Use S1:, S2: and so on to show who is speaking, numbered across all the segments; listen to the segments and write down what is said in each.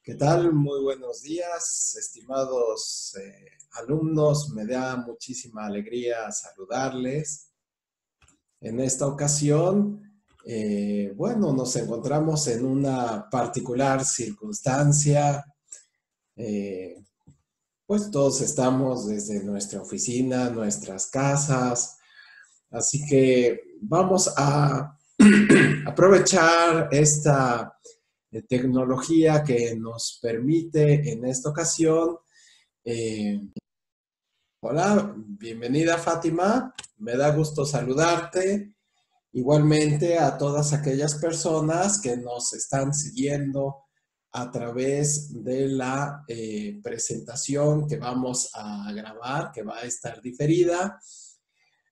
S1: ¿Qué tal? Muy buenos días, estimados alumnos. Me da muchísima alegría saludarles. En esta ocasión, bueno, nos encontramos en una particular circunstancia. eh, pues todos estamos desde nuestra oficina, nuestras casas, así que vamos a aprovechar esta tecnología que nos permite en esta ocasión. eh, Hola, bienvenida Fátima, me da gusto saludarte. Igualmente a todas aquellas personas que nos están siguiendo a través de la presentación que vamos a grabar, que va a estar diferida.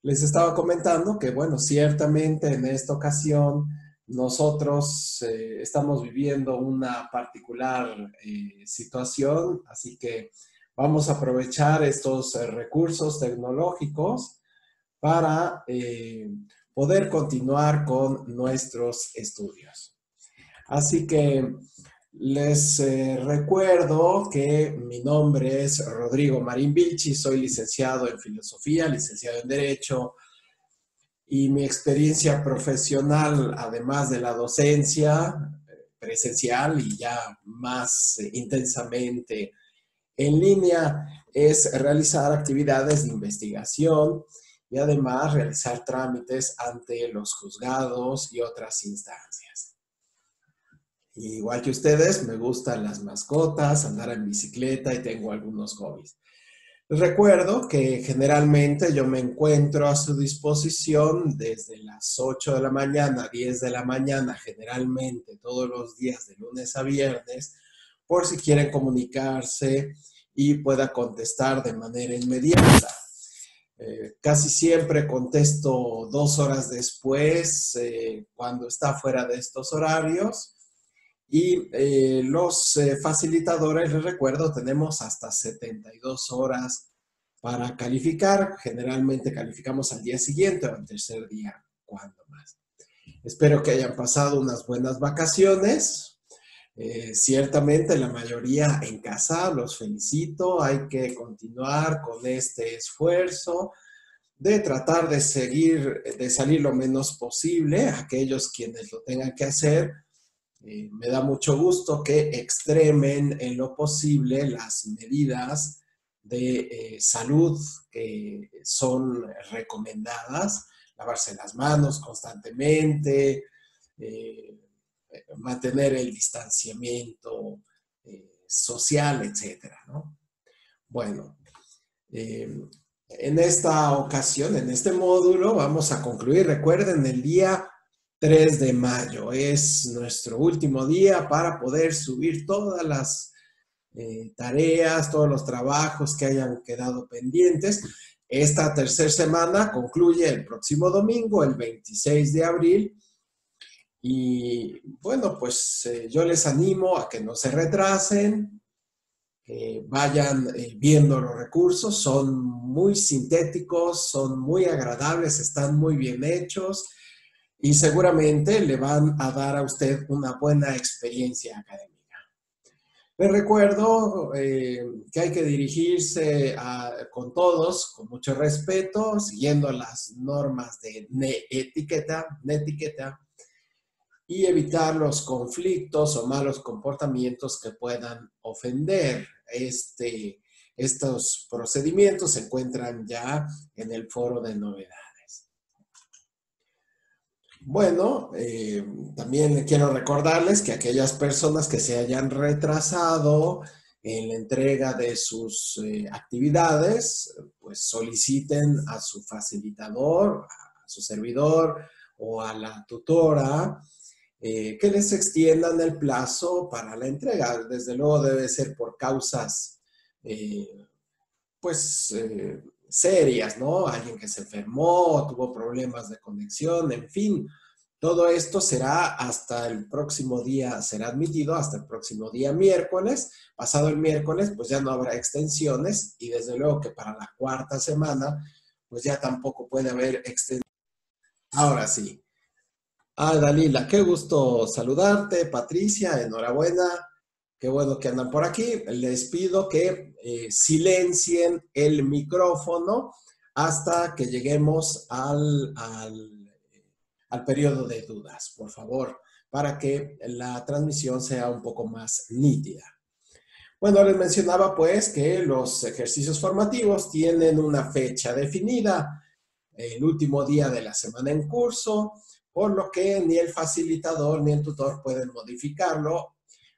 S1: Les estaba comentando que, bueno, ciertamente en esta ocasión nosotros estamos viviendo una particular situación, así que vamos a aprovechar estos recursos tecnológicos para poder continuar con nuestros estudios. Así que les recuerdo que mi nombre es Rodrigo Marín Vilchi, soy licenciado en Filosofía, licenciado en Derecho, y mi experiencia profesional, además de la docencia presencial y ya más intensamente en línea, es realizar actividades de investigación y además realizar trámites ante los juzgados y otras instancias. Igual que ustedes, me gustan las mascotas, andar en bicicleta y tengo algunos hobbies. Les recuerdo que generalmente yo me encuentro a su disposición desde las 8 de la mañana, 10 de la mañana, generalmente todos los días de lunes a viernes, por si quieren comunicarse y pueda contestar de manera inmediata. Casi siempre contesto 2 horas después, cuando está fuera de estos horarios. Y los facilitadores, les recuerdo, tenemos hasta 72 horas para calificar. Generalmente calificamos al día siguiente o al tercer día, cuando más. Espero que hayan pasado unas buenas vacaciones. Ciertamente la mayoría en casa, los felicito. Hay que continuar con este esfuerzo de tratar de seguir, de salir lo menos posible. Aquellos quienes lo tengan que hacer, me da mucho gusto que extremen en lo posible las medidas de salud que son recomendadas, lavarse las manos constantemente, eh, mantener el distanciamiento social, etcétera, ¿no? Bueno, en esta ocasión, en este módulo, vamos a concluir. Recuerden, el día 3 de mayo es nuestro último día para poder subir todas las tareas, todos los trabajos que hayan quedado pendientes. Esta tercera semana concluye el próximo domingo, el 26 de abril. Y bueno, pues yo les animo a que no se retrasen, vayan viendo los recursos, son muy sintéticos, son muy agradables, están muy bien hechos y seguramente le van a dar a usted una buena experiencia académica. Les recuerdo que hay que dirigirse con todos, con mucho respeto, siguiendo las normas de netiqueta, y evitar los conflictos o malos comportamientos que puedan ofender. Estos procedimientos se encuentran ya en el foro de novedades. Bueno, también quiero recordarles que aquellas personas que se hayan retrasado en la entrega de sus actividades, pues soliciten a su facilitador, a su servidor o a la tutora que les extiendan el plazo para la entrega. Desde luego debe ser por causas, pues, serias, ¿no? Alguien que se enfermó, tuvo problemas de conexión, en fin. Todo esto será hasta el próximo día, será admitido hasta el próximo día miércoles. Pasado el miércoles, pues ya no habrá extensiones y desde luego que para la cuarta semana, pues ya tampoco puede haber extensiones. Ahora sí. Ah, Dalila, qué gusto saludarte. Patricia, enhorabuena. Qué bueno que andan por aquí. Les pido que silencien el micrófono hasta que lleguemos al periodo de dudas, por favor, para que la transmisión sea un poco más nítida. Bueno, les mencionaba pues que los ejercicios formativos tienen una fecha definida, el último día de la semana en curso, por lo que ni el facilitador ni el tutor pueden modificarlo,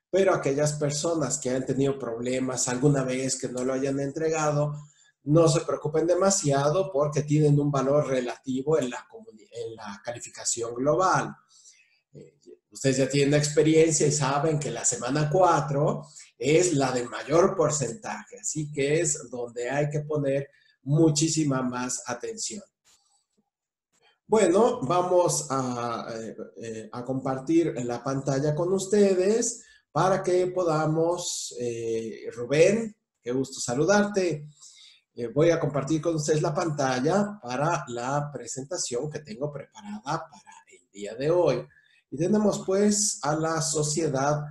S1: pero aquellas personas que han tenido problemas alguna vez que no lo hayan entregado, no se preocupen demasiado porque tienen un valor relativo en la calificación global. Ustedes ya tienen experiencia y saben que la semana 4 es la de mayor porcentaje, así que es donde hay que poner muchísima más atención. Bueno, vamos a compartir la pantalla con ustedes para que podamos, Rubén, qué gusto saludarte. Voy a compartir con ustedes la pantalla para la presentación que tengo preparada para el día de hoy. Y tenemos pues a la sociedad,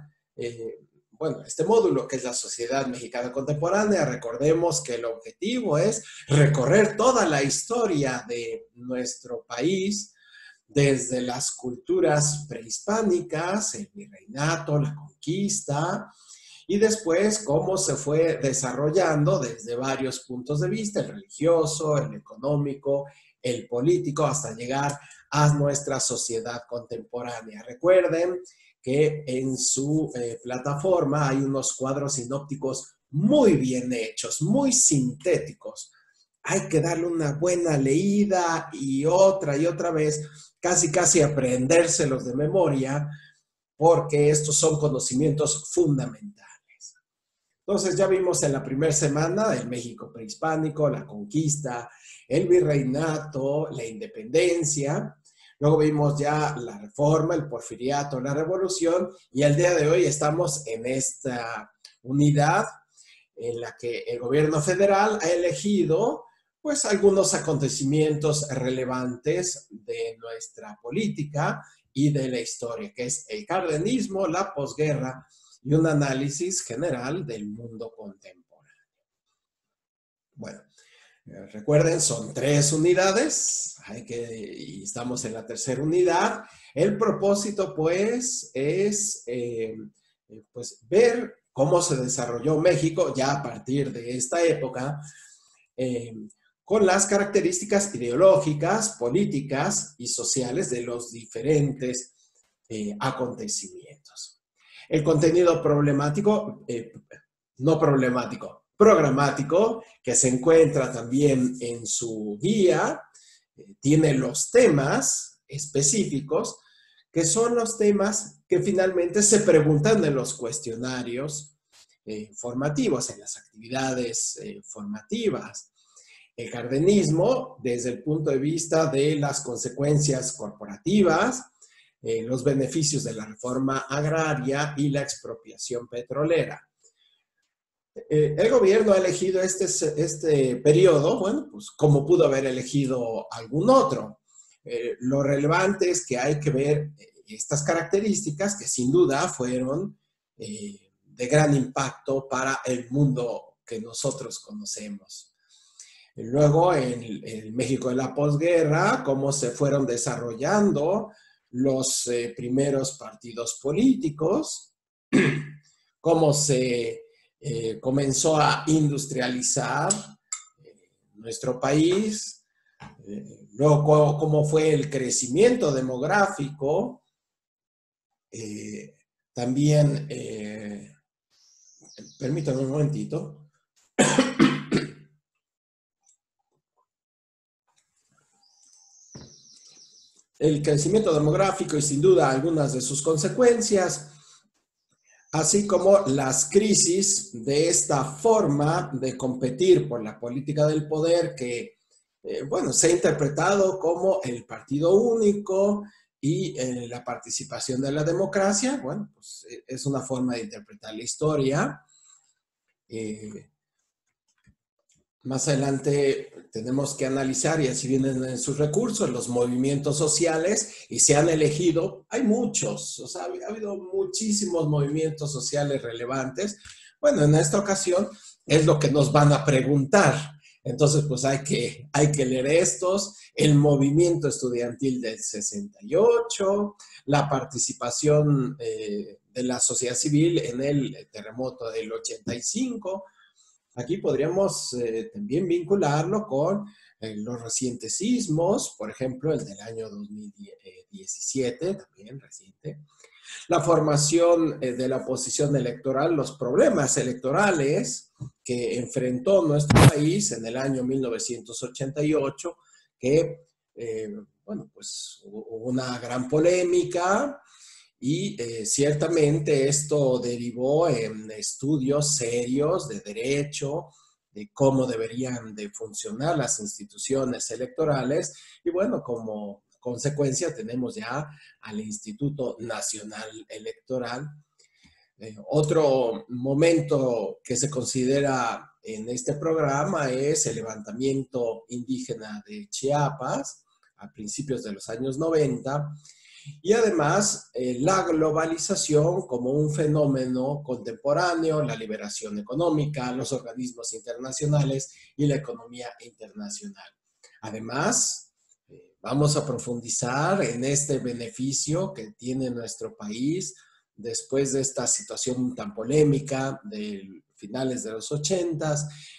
S1: bueno, este módulo que es la Sociedad Mexicana Contemporánea. Recordemos que el objetivo es recorrer toda la historia de nuestro país, desde las culturas prehispánicas, el virreinato, la conquista, y después cómo se fue desarrollando desde varios puntos de vista, el religioso, el económico, el político, hasta llegar a nuestra sociedad contemporánea. Recuerden que en su plataforma hay unos cuadros sinópticos muy bien hechos, muy sintéticos. Hay que darle una buena leída y otra vez, casi aprendérselos de memoria, porque estos son conocimientos fundamentales. Entonces ya vimos en la primera semana el México prehispánico, la conquista, el virreinato, la independencia. Luego vimos ya la reforma, el porfiriato, la revolución, y el día de hoy estamos en esta unidad en la que el gobierno federal ha elegido pues algunos acontecimientos relevantes de nuestra política y de la historia, que es el cardenismo, la posguerra y un análisis general del mundo contemporáneo. Bueno, recuerden, son 3 unidades, y estamos en la tercera unidad. El propósito, pues, es pues, ver cómo se desarrolló México ya a partir de esta época, con las características ideológicas, políticas y sociales de los diferentes acontecimientos. El contenido problemático, no problemático, programático, que se encuentra también en su guía, tiene los temas específicos, que son los temas que finalmente se preguntan en los cuestionarios formativos, en las actividades formativas. El cardenismo, desde el punto de vista de las consecuencias corporativas, los beneficios de la reforma agraria y la expropiación petrolera. El gobierno ha elegido este periodo, bueno, pues como pudo haber elegido algún otro. Lo relevante es que hay que ver estas características que sin duda fueron de gran impacto para el mundo que nosotros conocemos. Luego, en el México de la posguerra, cómo se fueron desarrollando los primeros partidos políticos, cómo se comenzó a industrializar nuestro país, luego cómo fue el crecimiento demográfico, también, permítanme un momentito. El crecimiento demográfico y sin duda algunas de sus consecuencias, así como las crisis de esta forma de competir por la política del poder que, bueno, se ha interpretado como el partido único y la participación de la democracia. Bueno, pues es una forma de interpretar la historia. Más adelante tenemos que analizar, y así vienen en sus recursos, los movimientos sociales, y se han elegido, hay muchos, o sea, ha habido muchísimos movimientos sociales relevantes. Bueno, en esta ocasión es lo que nos van a preguntar. Entonces, pues hay que leer estos, el movimiento estudiantil del 68, la participación de la sociedad civil en el terremoto del 85. Aquí podríamos también vincularlo con los recientes sismos, por ejemplo, el del año 2017, también reciente. La formación de la oposición electoral, los problemas electorales que enfrentó nuestro país en el año 1988, que, bueno, pues hubo una gran polémica, y ciertamente esto derivó en estudios serios de derecho, de cómo deberían de funcionar las instituciones electorales. Y bueno, como consecuencia tenemos ya al Instituto Nacional Electoral. Otro momento que se considera en este programa es el levantamiento indígena de Chiapas a principios de los años 90, y además la globalización como un fenómeno contemporáneo, la liberación económica, los organismos internacionales y la economía internacional. Además, vamos a profundizar en este beneficio que tiene nuestro país después de esta situación tan polémica de finales de los 80,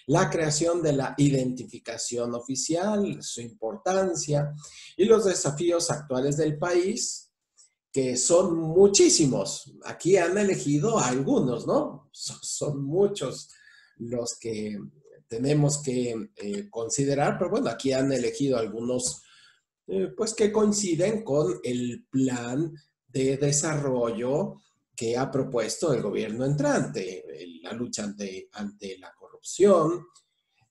S1: la creación de la identificación oficial, su importancia y los desafíos actuales del país, que son muchísimos. Aquí han elegido algunos, ¿no? Son muchos los que tenemos que considerar, pero bueno, aquí han elegido algunos pues que coinciden con el plan de desarrollo que ha propuesto el gobierno entrante, la lucha ante la corrupción,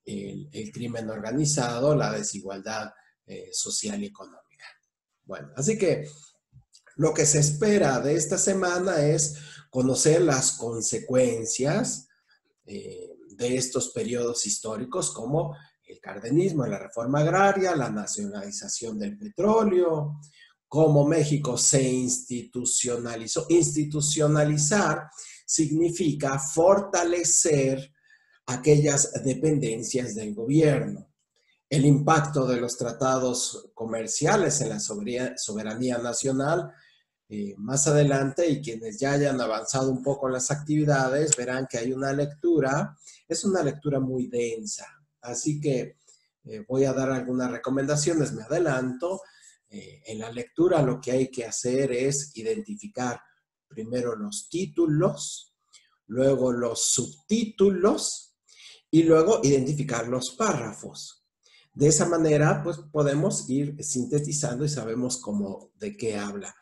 S1: el crimen organizado, la desigualdad social y económica. Bueno, así que lo que se espera de esta semana es conocer las consecuencias de estos periodos históricos, como el cardenismo, la reforma agraria, la nacionalización del petróleo, cómo México se institucionalizó. Institucionalizar significa fortalecer aquellas dependencias del gobierno. El impacto de los tratados comerciales en la soberanía nacional. Más adelante, y quienes ya hayan avanzado un poco en las actividades verán que hay una lectura, es una lectura muy densa, así que voy a dar algunas recomendaciones, me adelanto. En la lectura lo que hay que hacer es identificar primero los títulos, luego los subtítulos y luego identificar los párrafos. De esa manera, pues podemos ir sintetizando y sabemos cómo, de qué habla.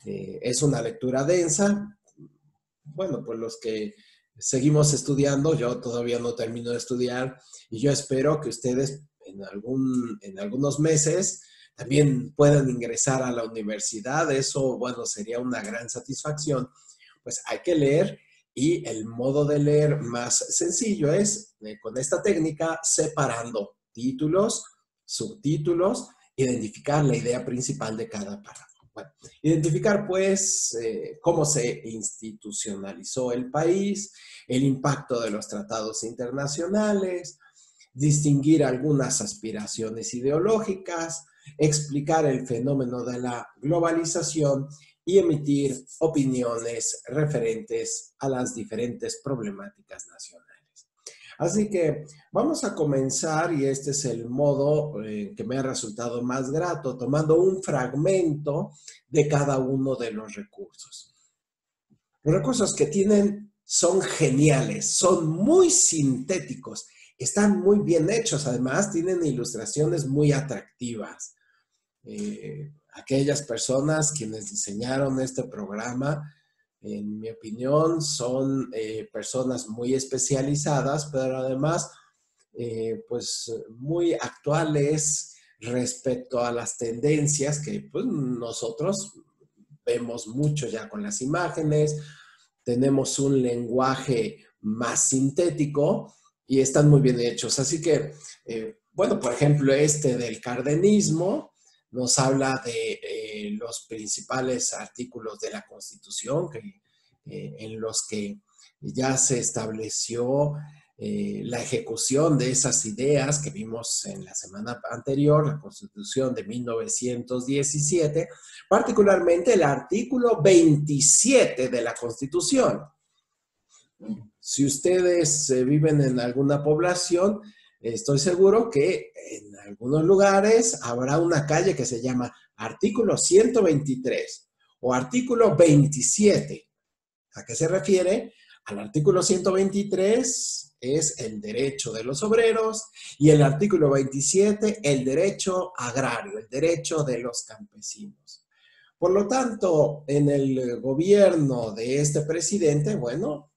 S1: Es una lectura densa. Bueno, pues los que seguimos estudiando, yo todavía no termino de estudiar, y yo espero que ustedes en algunos meses también puedan ingresar a la universidad. Eso, bueno, sería una gran satisfacción. Pues hay que leer, y el modo de leer más sencillo es con esta técnica, separando títulos, subtítulos, identificar la idea principal de cada párrafo. Bueno, identificar pues cómo se institucionalizó el país, el impacto de los tratados internacionales, distinguir algunas aspiraciones ideológicas, explicar el fenómeno de la globalización y emitir opiniones referentes a las diferentes problemáticas nacionales. Así que vamos a comenzar, y este es el modo que me ha resultado más grato, tomando un fragmento de cada uno de los recursos. Los recursos que tienen son geniales, son muy sintéticos, están muy bien hechos, además tienen ilustraciones muy atractivas. Aquellas personas quienes diseñaron este programa, en mi opinión, son personas muy especializadas, pero además, pues muy actuales respecto a las tendencias que pues, nosotros vemos mucho ya con las imágenes. Tenemos un lenguaje más sintético, y están muy bien hechos. Así que, bueno, por ejemplo, este del cardenismo nos habla de los principales artículos de la Constitución en los que ya se estableció la ejecución de esas ideas que vimos en la semana anterior, la Constitución de 1917, particularmente el artículo 27 de la Constitución. Si ustedes viven en alguna población, estoy seguro que en algunos lugares habrá una calle que se llama artículo 123 o artículo 27. ¿A qué se refiere? Al artículo 123 es el derecho de los obreros y el artículo 27 el derecho agrario, el derecho de los campesinos. Por lo tanto, en el gobierno de este presidente, bueno,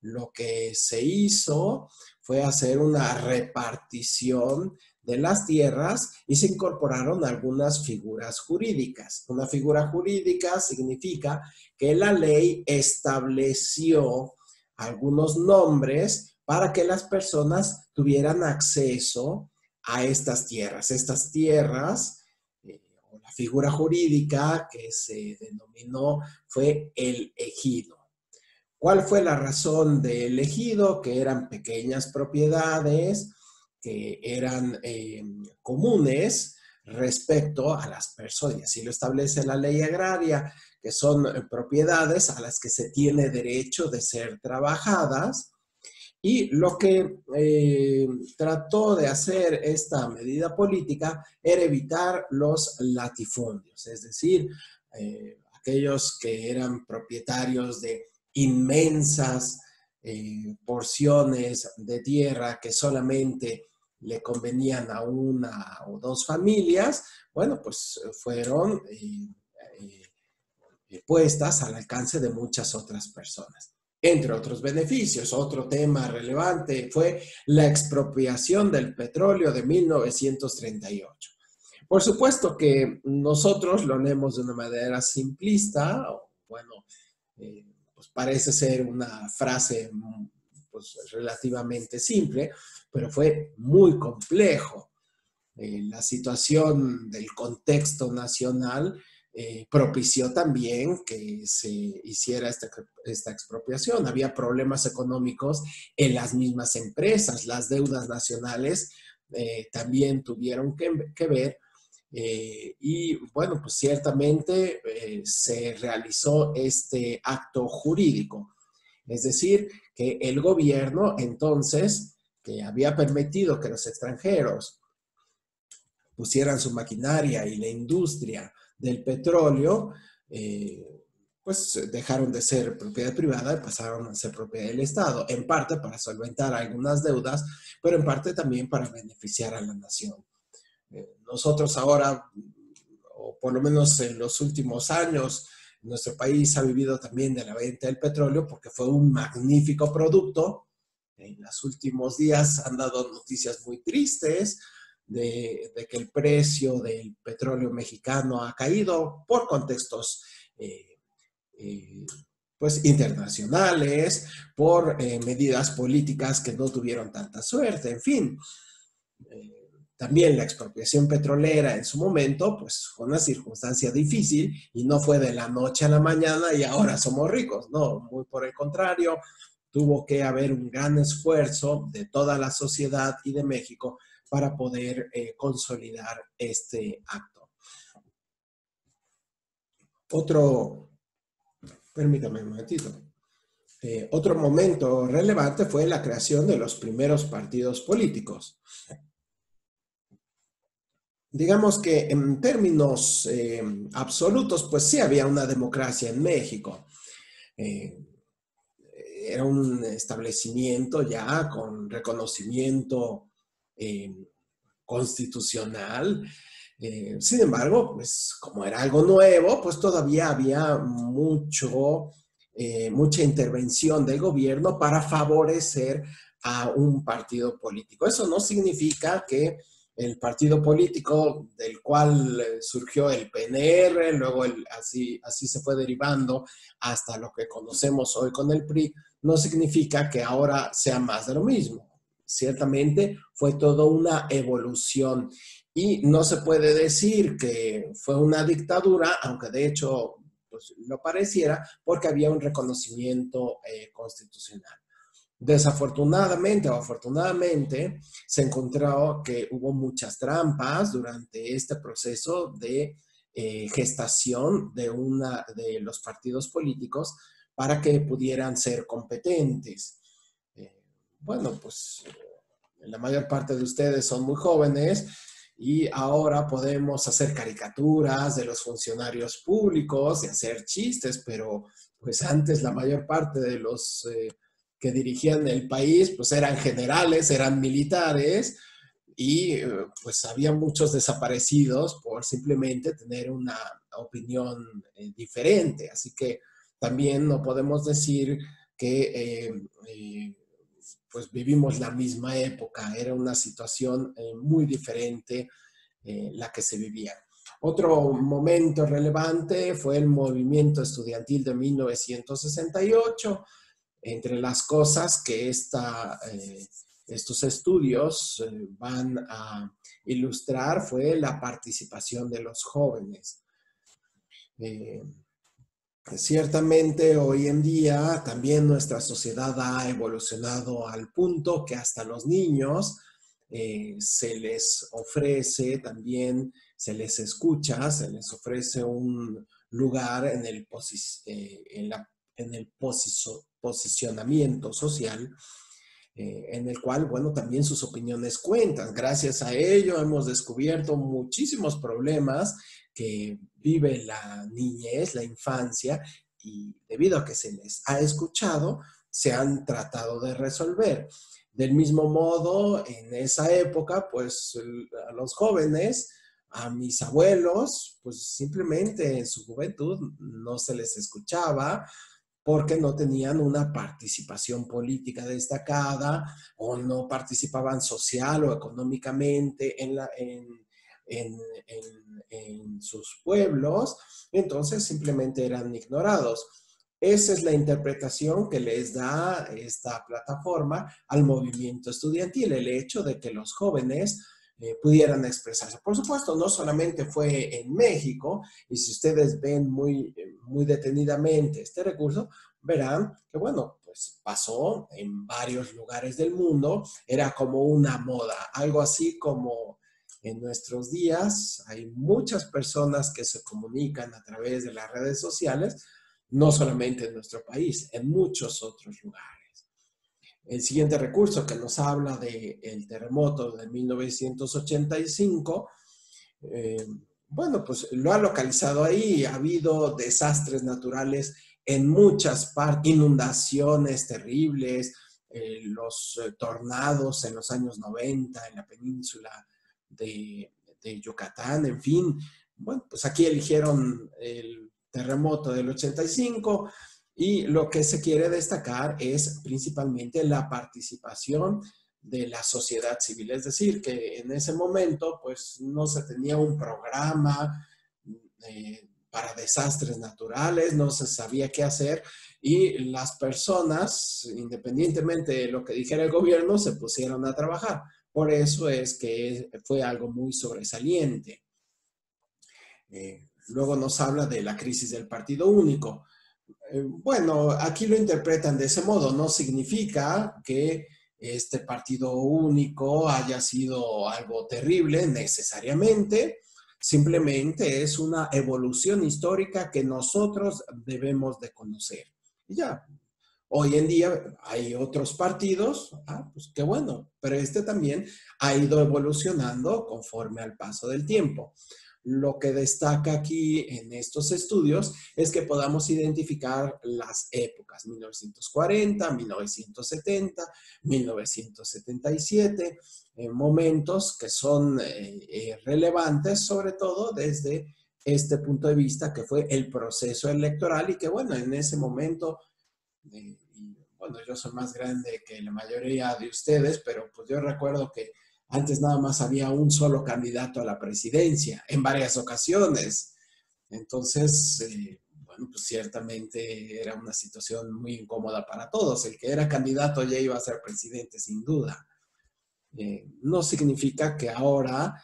S1: lo que se hizo fue hacer una repartición de las tierras y se incorporaron algunas figuras jurídicas. Una figura jurídica significa que la ley estableció algunos nombres para que las personas tuvieran acceso a estas tierras. Estas tierras, o la figura jurídica que se denominó fue el ejido. ¿Cuál fue la razón del ejido? Que eran pequeñas propiedades que eran comunes respecto a las personas. Y así lo establece la ley agraria, que son propiedades a las que se tiene derecho de ser trabajadas. Y lo que trató de hacer esta medida política era evitar los latifundios, es decir, aquellos que eran propietarios de inmensas porciones de tierra que solamente le convenían a una o dos familias, bueno, pues fueron puestas al alcance de muchas otras personas. Entre otros beneficios, otro tema relevante fue la expropiación del petróleo de 1938. Por supuesto que nosotros lo leemos de una manera simplista, bueno, pues parece ser una frase pues, relativamente simple, pero fue muy complejo. La situación del contexto nacional propició también que se hiciera esta expropiación. Había problemas económicos en las mismas empresas, las deudas nacionales también tuvieron que ver. Y bueno, pues ciertamente se realizó este acto jurídico. Es decir, que el gobierno entonces, que había permitido que los extranjeros pusieran su maquinaria y la industria del petróleo, pues dejaron de ser propiedad privada y pasaron a ser propiedad del Estado, en parte para solventar algunas deudas, pero en parte también para beneficiar a la nación. Nosotros ahora, o por lo menos en los últimos años, nuestro país ha vivido también de la venta del petróleo porque fue un magnífico producto. En los últimos días han dado noticias muy tristes de que el precio del petróleo mexicano ha caído por contextos pues internacionales, por medidas políticas que no tuvieron tanta suerte, en fin. También la expropiación petrolera en su momento, pues fue una circunstancia difícil y no fue de la noche a la mañana y ahora somos ricos, no, muy por el contrario, tuvo que haber un gran esfuerzo de toda la sociedad y de México para poder consolidar este acto. Permítame un momentito. Otro momento relevante fue la creación de los primeros partidos políticos. Digamos que en términos absolutos, pues sí había una democracia en México. Era un establecimiento ya con reconocimiento constitucional. Sin embargo, pues como era algo nuevo, pues todavía había mucha intervención del gobierno para favorecer a un partido político. Eso no significa que el partido político del cual surgió el PNR, luego así se fue derivando hasta lo que conocemos hoy con el PRI, no significa que ahora sea más de lo mismo. Ciertamente fue toda una evolución y no se puede decir que fue una dictadura, aunque de hecho pues, lo pareciera, porque había un reconocimiento constitucional. Desafortunadamente o afortunadamente se encontró que hubo muchas trampas durante este proceso de gestación de los partidos políticos para que pudieran ser competentes. Eh, bueno, pues la mayor parte de ustedes son muy jóvenes y ahora podemos hacer caricaturas de los funcionarios públicos y hacer chistes, pero pues antes la mayor parte de los que dirigían el país pues eran generales, eran militares y pues había muchos desaparecidos por simplemente tener una opinión diferente. Así que también no podemos decir que pues vivimos la misma época, era una situación muy diferente la que se vivía. Otro momento relevante fue el movimiento estudiantil de 1968. Entre las cosas que estos estudios van a ilustrar fue la participación de los jóvenes. Ciertamente hoy en día también nuestra sociedad ha evolucionado al punto que hasta los niños se les ofrece también, se les escucha, se les ofrece un lugar en el, posicionamiento social en el cual, bueno, también sus opiniones cuentan. Gracias a ello hemos descubierto muchísimos problemas que vive la niñez, la infancia, y debido a que se les ha escuchado, se han tratado de resolver. Del mismo modo, en esa época, pues a los jóvenes, a mis abuelos, pues simplemente en su juventud no se les escuchaba, porque no tenían una participación política destacada o no participaban social o económicamente en sus pueblos, entonces simplemente eran ignorados. Esa es la interpretación que les da esta plataforma al movimiento estudiantil, el hecho de que los jóvenes pudieran expresarse. Por supuesto, no solamente fue en México, y si ustedes ven muy detenidamente este recurso, verán que, bueno, pues pasó en varios lugares del mundo, era como una moda, algo así como en nuestros días hay muchas personas que se comunican a través de las redes sociales, no solamente en nuestro país, en muchos otros lugares. El siguiente recurso que nos habla del terremoto de 1985, bueno, pues lo ha localizado ahí. Ha habido desastres naturales en muchas partes, inundaciones terribles, los tornados en los años 90 en la península de Yucatán, en fin. Bueno, pues aquí eligieron el terremoto del 85 y lo que se quiere destacar es principalmente la participación de la sociedad civil. Es decir, que en ese momento pues no se tenía un programa para desastres naturales, no se sabía qué hacer y las personas, independientemente de lo que dijera el gobierno, se pusieron a trabajar. Por eso es que fue algo muy sobresaliente. Luego nos habla de la crisis del partido único. Bueno, aquí lo interpretan de ese modo. No significa que este partido único haya sido algo terrible necesariamente. Simplemente es una evolución histórica que nosotros debemos de conocer. Y ya, hoy en día hay otros partidos, pues qué bueno, pero este también ha ido evolucionando conforme al paso del tiempo. Lo que destaca aquí en estos estudios es que podamos identificar las épocas, 1940, 1970, 1977, momentos que son relevantes, sobre todo desde este punto de vista que fue el proceso electoral y que, bueno, en ese momento, bueno, yo soy más grande que la mayoría de ustedes, pero pues yo recuerdo que antes nada más había un solo candidato a la presidencia en varias ocasiones. Entonces, bueno, pues ciertamente era una situación muy incómoda para todos. El que era candidato ya iba a ser presidente, sin duda. No significa que ahora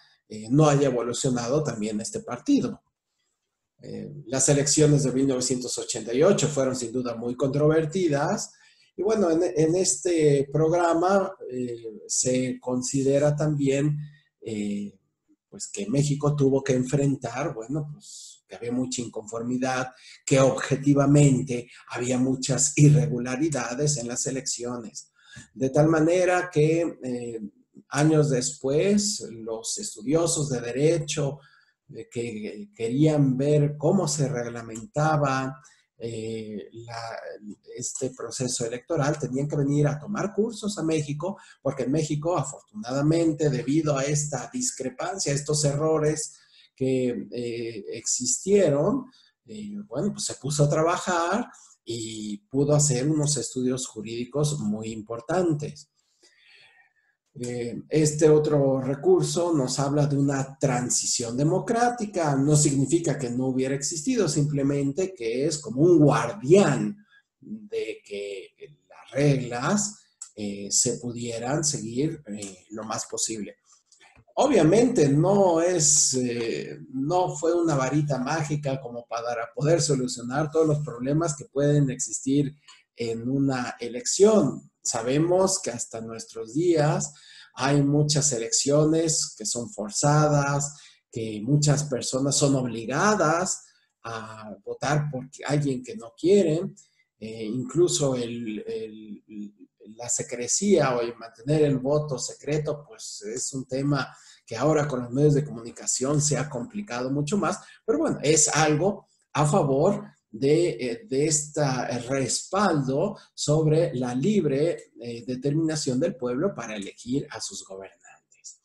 S1: no haya evolucionado también este partido. Las elecciones de 1988 fueron sin duda muy controvertidas. Y bueno, en este programa se considera también pues que México tuvo que enfrentar, bueno, pues que había mucha inconformidad, que objetivamente había muchas irregularidades en las elecciones. De tal manera que años después, los estudiosos de derecho que querían ver cómo se reglamentaba este proceso electoral, tenían que venir a tomar cursos a México, porque en México, afortunadamente, debido a esta discrepancia, a estos errores que existieron, bueno, pues se puso a trabajar y pudo hacer unos estudios jurídicos muy importantes. Este otro recurso nos habla de una transición democrática. No significa que no hubiera existido, simplemente que es como un guardián de que las reglas se pudieran seguir lo más posible. Obviamente no fue una varita mágica como para poder solucionar todos los problemas que pueden existir en una elección. Sabemos que hasta nuestros días hay muchas elecciones que son forzadas, que muchas personas son obligadas a votar por alguien que no quieren. Incluso la secrecía o el mantener el voto secreto, pues es un tema que ahora con los medios de comunicación se ha complicado mucho más, pero bueno, es algo a favor de este respaldo sobre la libre determinación del pueblo para elegir a sus gobernantes.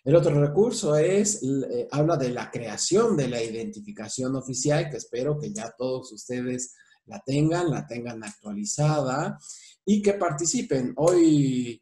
S1: El otro recurso habla de la creación de la identificación oficial, que espero que ya todos ustedes la tengan actualizada y que participen. Hoy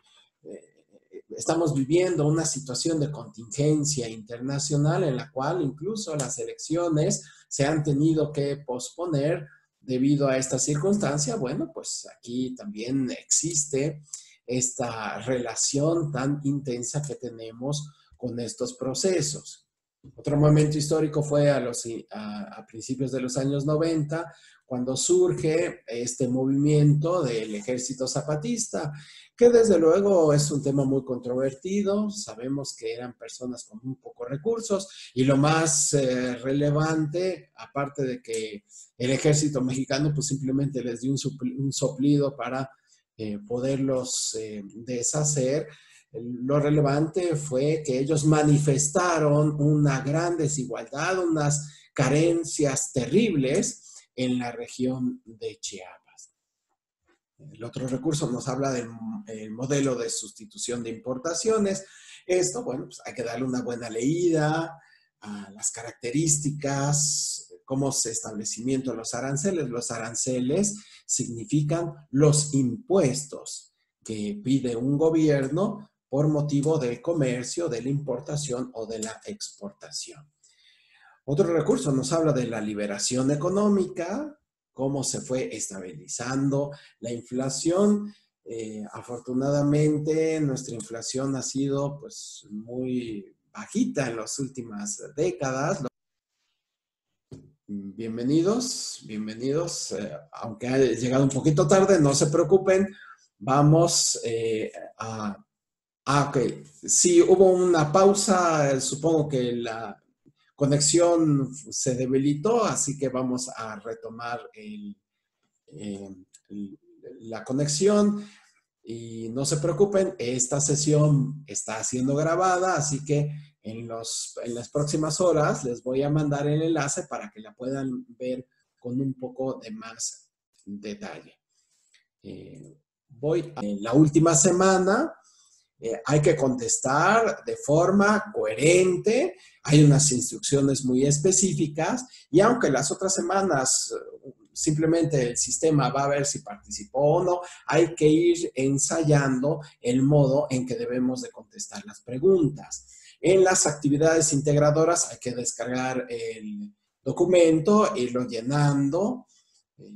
S1: estamos viviendo una situación de contingencia internacional en la cual incluso las elecciones se han tenido que posponer debido a esta circunstancia. Bueno, pues aquí también existe esta relación tan intensa que tenemos con estos procesos. Otro momento histórico fue a principios de los años 90, cuando surge este movimiento del Ejército Zapatista, que desde luego es un tema muy controvertido. Sabemos que eran personas con muy pocos recursos y lo más relevante, aparte de que el ejército mexicano pues simplemente les dio un soplido para poderlos deshacer, lo relevante fue que ellos manifestaron una gran desigualdad, unas carencias terribles en la región de Chiapas. El otro recurso nos habla del modelo de sustitución de importaciones. Esto, bueno, pues hay que darle una buena leída a las características, cómo se establecimiento de los aranceles. Los aranceles significan los impuestos que pide un gobierno por motivo del comercio, de la importación o de la exportación. Otro recurso nos habla de la liberación económica, cómo se fue estabilizando la inflación. Afortunadamente, nuestra inflación ha sido pues muy bajita en las últimas décadas. Bienvenidos. Aunque ha llegado un poquito tarde, no se preocupen. Vamos ok. Sí, hubo una pausa. Supongo que la conexión se debilitó, así que vamos a retomar la conexión. Y no se preocupen, esta sesión está siendo grabada, así que en las próximas horas les voy a mandar el enlace para que la puedan ver con un poco de más detalle. Voy a la última semana. Hay que contestar de forma coherente, hay unas instrucciones muy específicas y aunque las otras semanas simplemente el sistema va a ver si participó o no, hay que ir ensayando el modo en que debemos de contestar las preguntas. En las actividades integradoras hay que descargar documento, irlo llenando,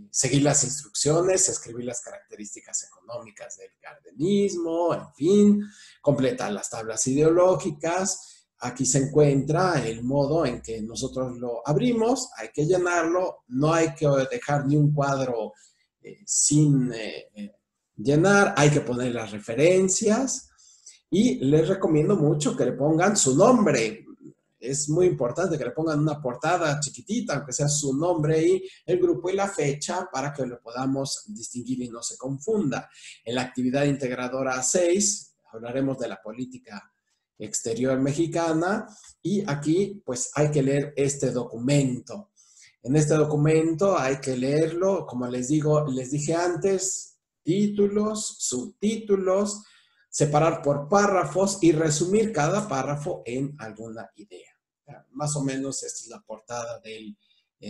S1: seguir las instrucciones, escribir las características económicas del cardenismo, en fin, completar las tablas ideológicas. Aquí se encuentra el modo en que nosotros lo abrimos, hay que llenarlo, no hay que dejar ni un cuadro sin llenar, hay que poner las referencias y les recomiendo mucho que le pongan su nombre. Es muy importante que le pongan una portada chiquitita, aunque sea su nombre y el grupo y la fecha para que lo podamos distinguir y no se confunda. En la actividad integradora 6 hablaremos de la política exterior mexicana y aquí pues hay que leer este documento. En este documento hay que leerlo, como les dije antes, títulos, subtítulos, separar por párrafos y resumir cada párrafo en alguna idea. Más o menos esta es la portada del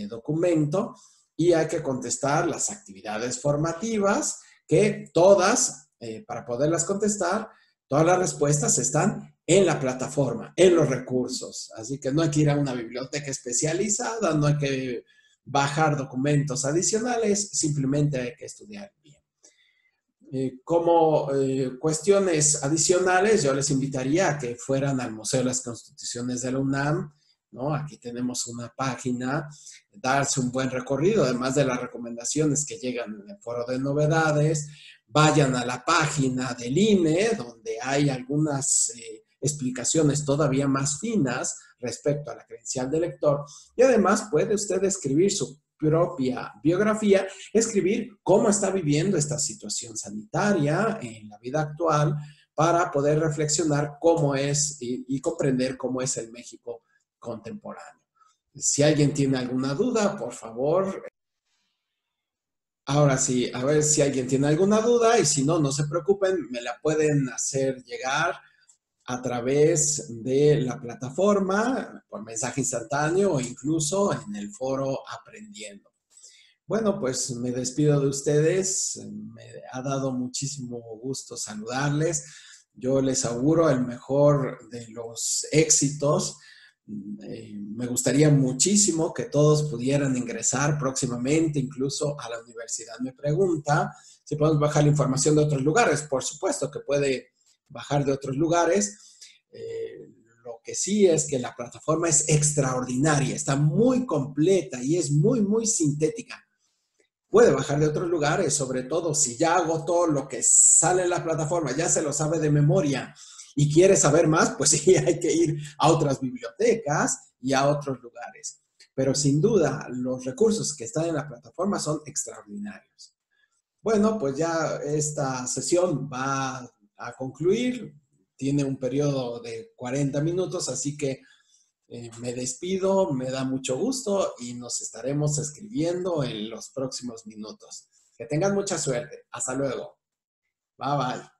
S1: documento y hay que contestar las actividades formativas que todas, para poderlas contestar, todas las respuestas están en la plataforma, en los recursos. Así que no hay que ir a una biblioteca especializada, no hay que bajar documentos adicionales, simplemente hay que estudiar bien. Como cuestiones adicionales, yo les invitaría a que fueran al Museo de las Constituciones de la UNAM, ¿no? Aquí tenemos una página, darse un buen recorrido, además de las recomendaciones que llegan en el foro de novedades. Vayan a la página del INE, donde hay algunas explicaciones todavía más finas respecto a la credencial de lector. Y además puede usted escribir su propia biografía, escribir cómo está viviendo esta situación sanitaria en la vida actual para poder reflexionar cómo es y comprender cómo es el México contemporáneo. Si alguien tiene alguna duda, por favor. Ahora sí, a ver si alguien tiene alguna duda y si no, no se preocupen, me la pueden hacer llegar a través de la plataforma, por mensaje instantáneo o incluso en el foro Aprendiendo. Bueno, pues me despido de ustedes. Me ha dado muchísimo gusto saludarles. Yo les auguro el mejor de los éxitos. Me gustaría muchísimo que todos pudieran ingresar próximamente, incluso a la universidad. Me pregunta si podemos bajar la información de otros lugares. Por supuesto que puede bajar de otros lugares. Lo que sí es que la plataforma es extraordinaria, está muy completa y es muy, muy sintética. Puede bajar de otros lugares, sobre todo si ya agotó lo que sale en la plataforma, ya se lo sabe de memoria y quiere saber más, pues sí, hay que ir a otras bibliotecas y a otros lugares. Pero sin duda, los recursos que están en la plataforma son extraordinarios. Bueno, pues ya esta sesión va a concluir. Tiene un periodo de 40 minutos, así que me despido, me da mucho gusto y nos estaremos escribiendo en los próximos minutos. Que tengan mucha suerte. Hasta luego. Bye bye.